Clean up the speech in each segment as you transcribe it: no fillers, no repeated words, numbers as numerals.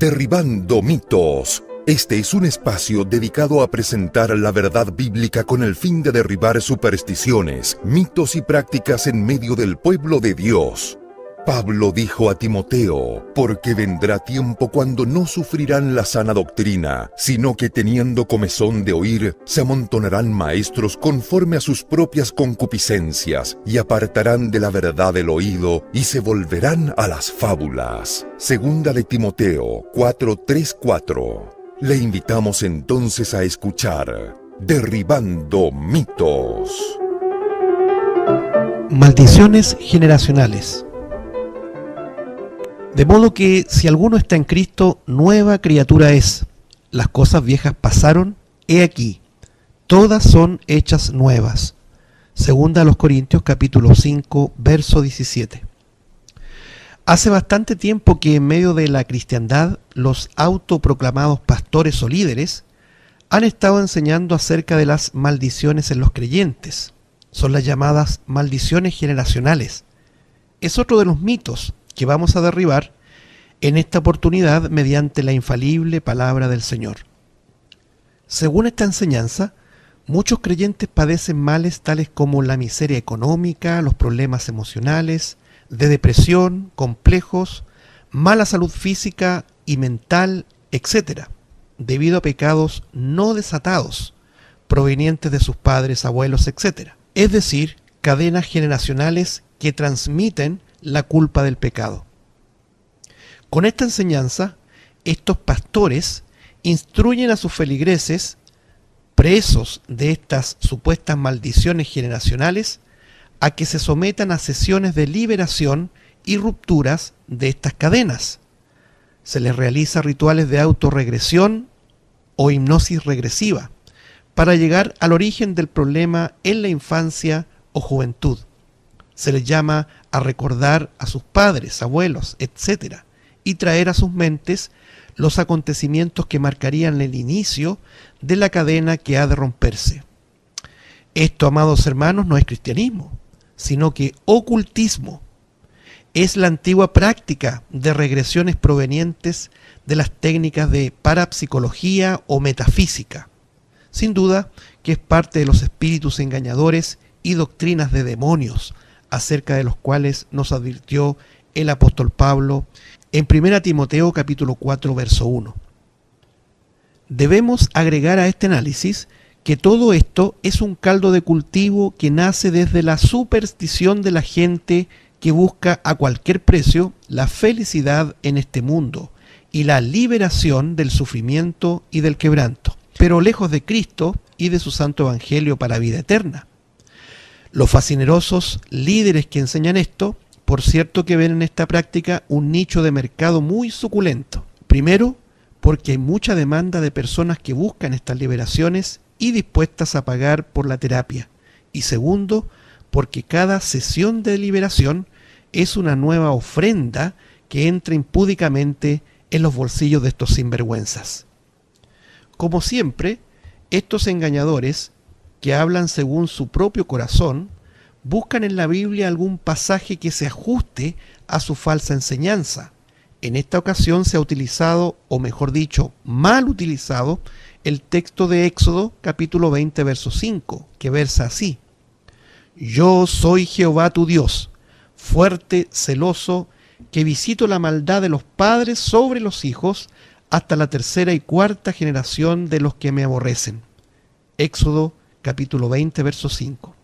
Derribando mitos. Este es un espacio dedicado a presentar la verdad bíblica con el fin de derribar supersticiones, mitos y prácticas en medio del pueblo de Dios. Pablo dijo a Timoteo, porque vendrá tiempo cuando no sufrirán la sana doctrina, sino que teniendo comezón de oír, se amontonarán maestros conforme a sus propias concupiscencias, y apartarán de la verdad el oído, y se volverán a las fábulas. Segunda de Timoteo 4:3-4. Le invitamos entonces a escuchar Derribando mitos. Maldiciones generacionales. De modo que si alguno está en Cristo, nueva criatura es. Las cosas viejas pasaron, he aquí, todas son hechas nuevas. Segunda a los Corintios capítulo 5, verso 17. Hace bastante tiempo que en medio de la cristiandad, los autoproclamados pastores o líderes han estado enseñando acerca de las maldiciones en los creyentes. Son las llamadas maldiciones generacionales. Es otro de los mitos que vamos a derribar en esta oportunidad mediante la infalible palabra del Señor. Según esta enseñanza, muchos creyentes padecen males tales como la miseria económica, los problemas emocionales, de depresión, complejos, mala salud física y mental, etc., debido a pecados no desatados, provenientes de sus padres, abuelos, etc. Es decir, cadenas generacionales que transmiten la culpa del pecado. Con esta enseñanza, estos pastores instruyen a sus feligreses, presos de estas supuestas maldiciones generacionales, a que se sometan a sesiones de liberación y rupturas de estas cadenas. Se les realiza rituales de autorregresión o hipnosis regresiva para llegar al origen del problema en la infancia o juventud. Se les llama a recordar a sus padres, abuelos, etc., y traer a sus mentes los acontecimientos que marcarían el inicio de la cadena que ha de romperse. Esto, amados hermanos, no es cristianismo, sino que ocultismo. Es la antigua práctica de regresiones provenientes de las técnicas de parapsicología o metafísica. Sin duda que es parte de los espíritus engañadores y doctrinas de demonios, acerca de los cuales nos advirtió el apóstol Pablo en 1 Timoteo capítulo 4, verso 1. Debemos agregar a este análisis que todo esto es un caldo de cultivo que nace desde la superstición de la gente que busca a cualquier precio la felicidad en este mundo y la liberación del sufrimiento y del quebranto, pero lejos de Cristo y de su santo evangelio para vida eterna. Los fascinerosos líderes que enseñan esto, por cierto que ven en esta práctica un nicho de mercado muy suculento. Primero, porque hay mucha demanda de personas que buscan estas liberaciones y dispuestas a pagar por la terapia. Y segundo, porque cada sesión de liberación es una nueva ofrenda que entra impúdicamente en los bolsillos de estos sinvergüenzas. Como siempre, estos engañadores, que hablan según su propio corazón, buscan en la Biblia algún pasaje que se ajuste a su falsa enseñanza. En esta ocasión se ha utilizado, o mejor dicho, mal utilizado, el texto de Éxodo capítulo 20, verso 5, que versa así: Yo soy Jehová tu Dios, fuerte, celoso, que visito la maldad de los padres sobre los hijos hasta la tercera y cuarta generación de los que me aborrecen. Éxodo capítulo 20, verso 5.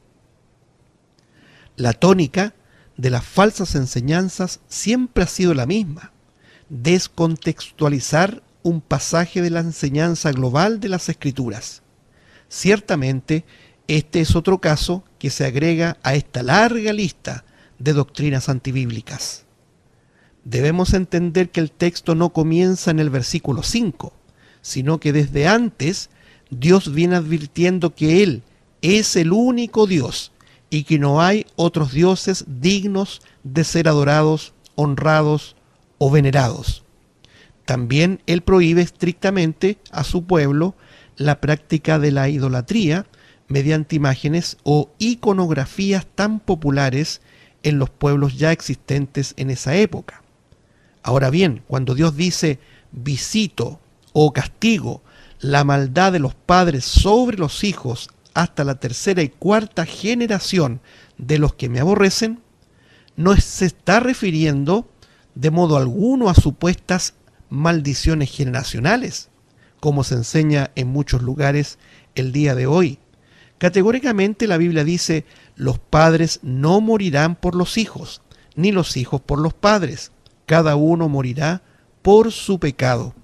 La tónica de las falsas enseñanzas siempre ha sido la misma: descontextualizar un pasaje de la enseñanza global de las Escrituras. Ciertamente, este es otro caso que se agrega a esta larga lista de doctrinas antibíblicas. Debemos entender que el texto no comienza en el versículo 5, sino que desde antes Dios viene advirtiendo que Él es el único Dios y que no hay otros dioses dignos de ser adorados, honrados o venerados. También Él prohíbe estrictamente a su pueblo la práctica de la idolatría mediante imágenes o iconografías tan populares en los pueblos ya existentes en esa época. Ahora bien, cuando Dios dice visito o castigo la maldad de los padres sobre los hijos hasta la tercera y cuarta generación de los que me aborrecen, no se está refiriendo de modo alguno a supuestas maldiciones generacionales, como se enseña en muchos lugares el día de hoy. Categóricamente la Biblia dice: los padres no morirán por los hijos, ni los hijos por los padres. Cada uno morirá por su pecado.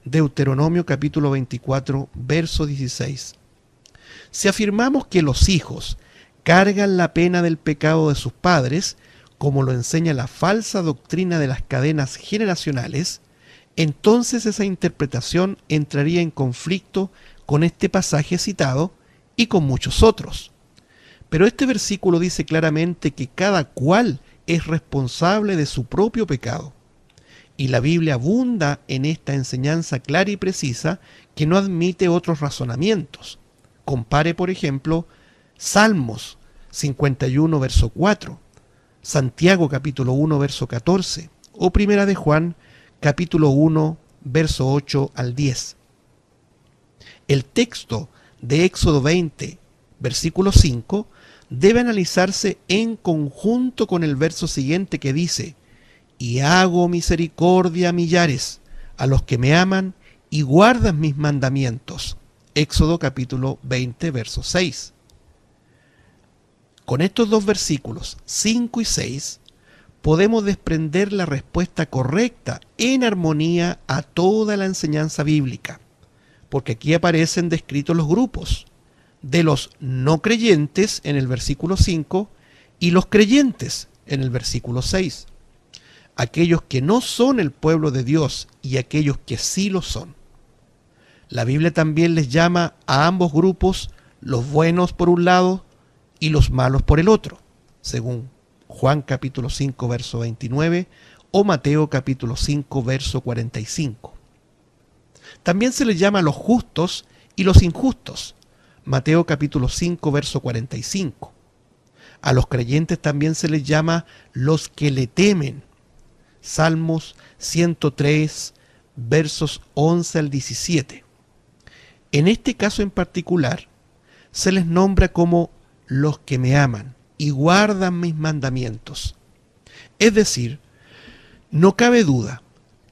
Deuteronomio capítulo 24, verso 16. Si afirmamos que los hijos cargan la pena del pecado de sus padres, como lo enseña la falsa doctrina de las cadenas generacionales, entonces esa interpretación entraría en conflicto con este pasaje citado y con muchos otros. Pero este versículo dice claramente que cada cual es responsable de su propio pecado. Y la Biblia abunda en esta enseñanza clara y precisa que no admite otros razonamientos. Compare, por ejemplo, Salmos 51, verso 4, Santiago capítulo 1, verso 14, o Primera de Juan capítulo 1, verso 8 al 10. El texto de Éxodo 20, versículo 5, debe analizarse en conjunto con el verso siguiente que dice: y hago misericordia a millares, a los que me aman y guardan mis mandamientos. Éxodo capítulo 20, verso 6. Con estos dos versículos, 5 y 6, podemos desprender la respuesta correcta en armonía a toda la enseñanza bíblica, porque aquí aparecen descritos los grupos de los no creyentes en el versículo 5 y los creyentes en el versículo 6. Aquellos que no son el pueblo de Dios y aquellos que sí lo son. La Biblia también les llama a ambos grupos los buenos por un lado y los malos por el otro, según Juan capítulo 5 verso 29 o Mateo capítulo 5 verso 45. También se les llama a los justos y los injustos, Mateo capítulo 5 verso 45. A los creyentes también se les llama los que le temen, Salmos 103 versos 11 al 17. En este caso en particular, se les nombra como los que me aman y guardan mis mandamientos. Es decir, no cabe duda,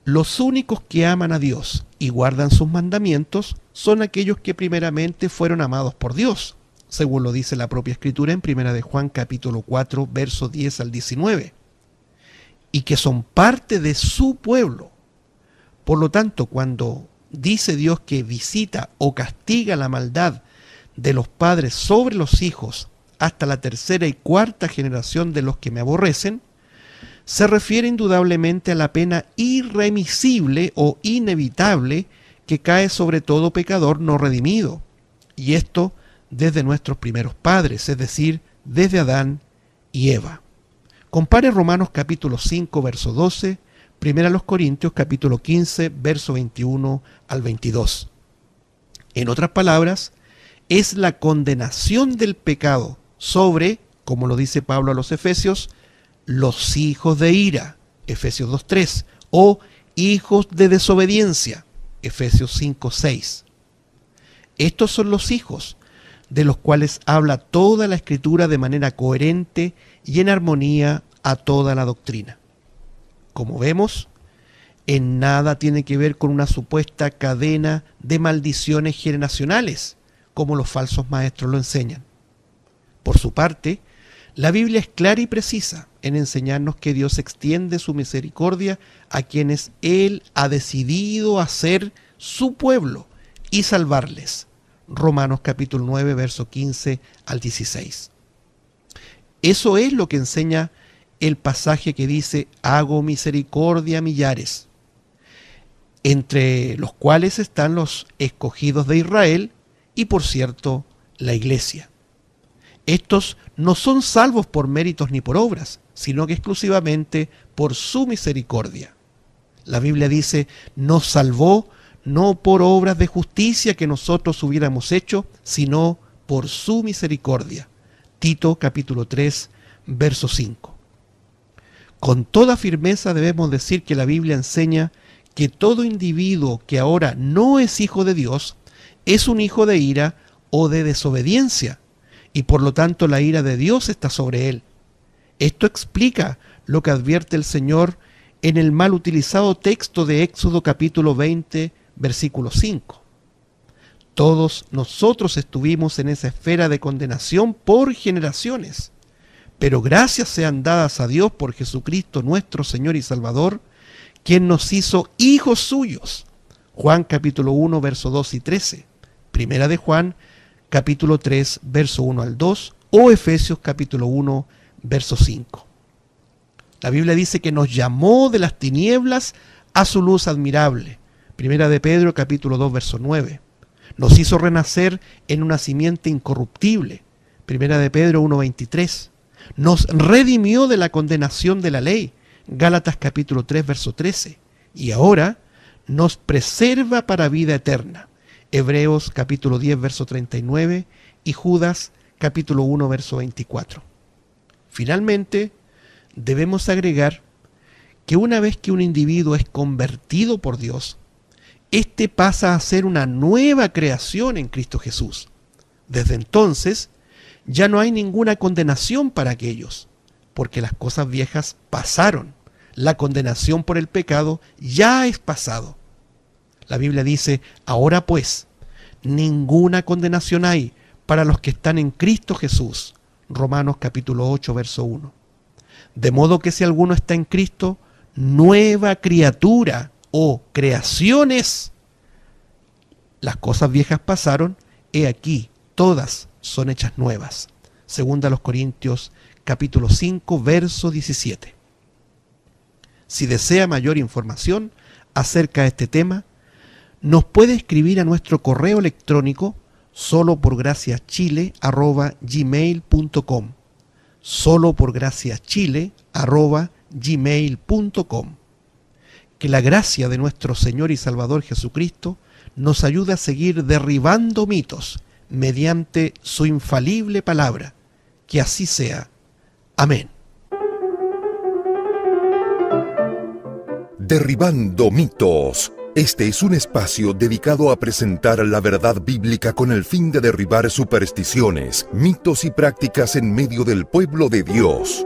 los únicos que aman a Dios y guardan sus mandamientos son aquellos que primeramente fueron amados por Dios, según lo dice la propia Escritura en Primera de Juan capítulo 4, versos 10 al 19, y que son parte de su pueblo. Por lo tanto, cuando dice Dios que visita o castiga la maldad de los padres sobre los hijos hasta la tercera y cuarta generación de los que me aborrecen, se refiere indudablemente a la pena irremisible o inevitable que cae sobre todo pecador no redimido, y esto desde nuestros primeros padres, es decir, desde Adán y Eva. Compare Romanos capítulo 5, verso 12, 1 Corintios capítulo 15, verso 21 al 22. En otras palabras, es la condenación del pecado sobre, como lo dice Pablo a los Efesios, los hijos de ira, Efesios 2:3, o hijos de desobediencia, Efesios 5:6. Estos son los hijos de los cuales habla toda la Escritura de manera coherente y en armonía a toda la doctrina. Como vemos, en nada tiene que ver con una supuesta cadena de maldiciones generacionales, como los falsos maestros lo enseñan. Por su parte, la Biblia es clara y precisa en enseñarnos que Dios extiende su misericordia a quienes Él ha decidido hacer su pueblo y salvarles. Romanos capítulo 9, verso 15 al 16. Eso es lo que enseña el pasaje que dice: hago misericordia a millares, entre los cuales están los escogidos de Israel y, por cierto, la iglesia. Estos no son salvos por méritos ni por obras, sino que exclusivamente por su misericordia. La Biblia dice: nos salvó no por obras de justicia que nosotros hubiéramos hecho, sino por su misericordia. Tito capítulo 3, verso 5. Con toda firmeza debemos decir que la Biblia enseña que todo individuo que ahora no es hijo de Dios es un hijo de ira o de desobediencia, y por lo tanto la ira de Dios está sobre él. Esto explica lo que advierte el Señor en el mal utilizado texto de Éxodo capítulo 20, versículo 5. Todos nosotros estuvimos en esa esfera de condenación por generaciones, pero gracias sean dadas a Dios por Jesucristo nuestro Señor y Salvador, quien nos hizo hijos suyos. Juan capítulo 1, verso 2 y 13. Primera de Juan capítulo 3, verso 1 al 2, o Efesios capítulo 1, verso 5. La Biblia dice que nos llamó de las tinieblas a su luz admirable. Primera de Pedro capítulo 2, verso 9. Nos hizo renacer en una simiente incorruptible. Primera de Pedro 1, 23. Nos redimió de la condenación de la ley. Gálatas capítulo 3, verso 13. Y ahora nos preserva para vida eterna. Hebreos capítulo 10, verso 39 y Judas capítulo 1, verso 24. Finalmente, debemos agregar que una vez que un individuo es convertido por Dios, éste pasa a ser una nueva creación en Cristo Jesús. Desde entonces, ya no hay ninguna condenación para aquellos, porque las cosas viejas pasaron. La condenación por el pecado ya es pasado. La Biblia dice, ahora pues, ninguna condenación hay para los que están en Cristo Jesús. Romanos capítulo 8, verso 1. De modo que si alguno está en Cristo, nueva criatura o creaciones. Las cosas viejas pasaron, he aquí, todas son hechas nuevas. Segunda a los Corintios capítulo 5, verso 17. Si desea mayor información acerca de este tema, nos puede escribir a nuestro correo electrónico soloporgraciachile@gmail.com soloporgraciachile@gmail.com. Que la gracia de nuestro Señor y Salvador Jesucristo nos ayude a seguir derribando mitos mediante su infalible palabra. Que así sea. Amén. Derribando mitos. Este es un espacio dedicado a presentar la verdad bíblica con el fin de derribar supersticiones, mitos y prácticas en medio del pueblo de Dios.